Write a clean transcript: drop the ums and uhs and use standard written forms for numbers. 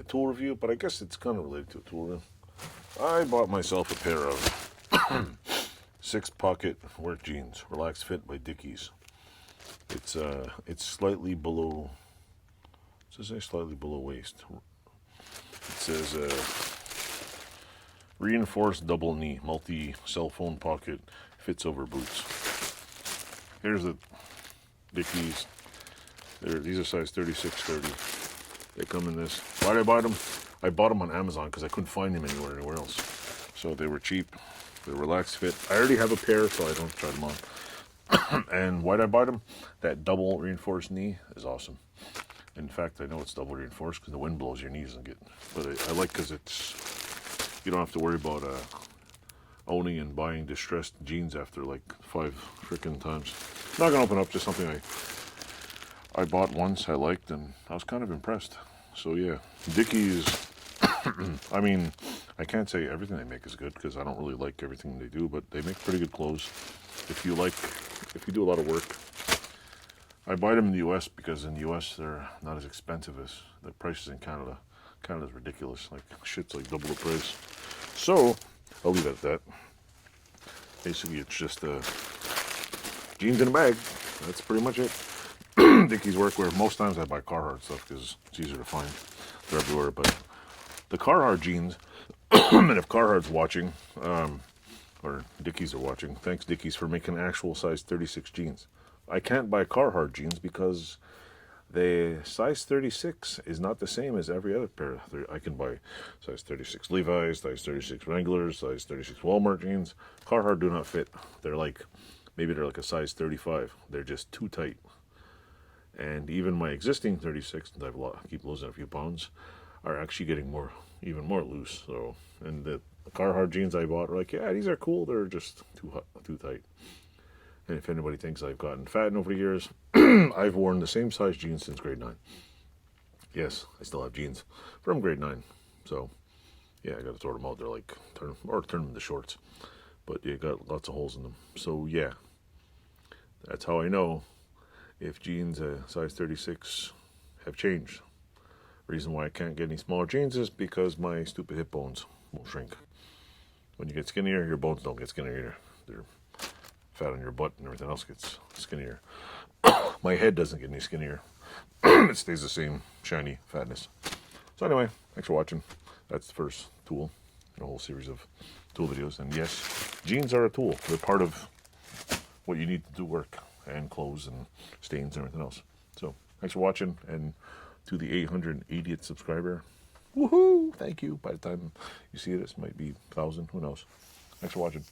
tool review, but I guess it's kind of related to a tool review. I bought myself a pair of 6-pocket work jeans, relaxed fit by Dickies. It's slightly below. It says slightly below waist. It says reinforced double knee, multi cell phone pocket, fits over boots. Here's the Dickies. These are size 36-30. They come in this. Why did I buy them? I bought them on Amazon because I couldn't find them anywhere else. So they were cheap. They're relaxed fit. I already have a pair, so I don't try them on. And why did I buy them? That double reinforced knee is awesome. In fact, I know it's double reinforced because the wind blows your knees and get. But I like because you don't have to worry about owning and buying distressed jeans after like 5 freaking times. Not gonna open up, just something I bought once, I liked, and I was kind of impressed. So yeah, Dickies. I mean, I can't say everything they make is good because I don't really like everything they do, but they make pretty good clothes. If you do a lot of work. I buy them in the U.S. because in the U.S. they're not as expensive as the prices in Canada. Canada's ridiculous. Like, shit's like double the price. So, I'll leave it at that. Basically, it's just jeans in a bag. That's pretty much it. Dickies Workwear. Most times I buy Carhartt stuff because it's easier to find. They're everywhere. But the Carhartt jeans, and if Carhartt's watching, or Dickies are watching, thanks Dickies for making actual size 36 jeans. I can't buy Carhartt jeans because the size 36 is not the same as every other pair. I can buy size 36 Levi's, size 36 Wranglers, size 36 Walmart jeans. Carhartt do not fit. Maybe they're like a size 35. They're just too tight. And even my existing 36, I keep losing a few pounds, are actually getting even more loose. So, and the Carhartt jeans I bought are like, yeah, these are cool. They're just too tight. And if anybody thinks I've gotten fat over the years, I've worn the same size jeans since grade 9. Yes, I still have jeans from grade 9. So, yeah, I got to throw them out. They're like, turn them into shorts. But you got lots of holes in them. So, yeah, that's how I know if jeans size 36 have changed. Reason why I can't get any smaller jeans is because my stupid hip bones won't shrink. When you get skinnier, your bones don't get skinnier either. They're fat on your butt and everything else gets skinnier. My head doesn't get any skinnier. It stays the same shiny fatness. So anyway, thanks for watching. That's the first tool in a whole series of tool videos. And yes, jeans are a tool. They're part of what you need to do work and clothes and stains and everything else. So thanks for watching, and to the 880th subscriber, woohoo! Thank you. By the time you see this, might be 1,000. Who knows? Thanks for watching.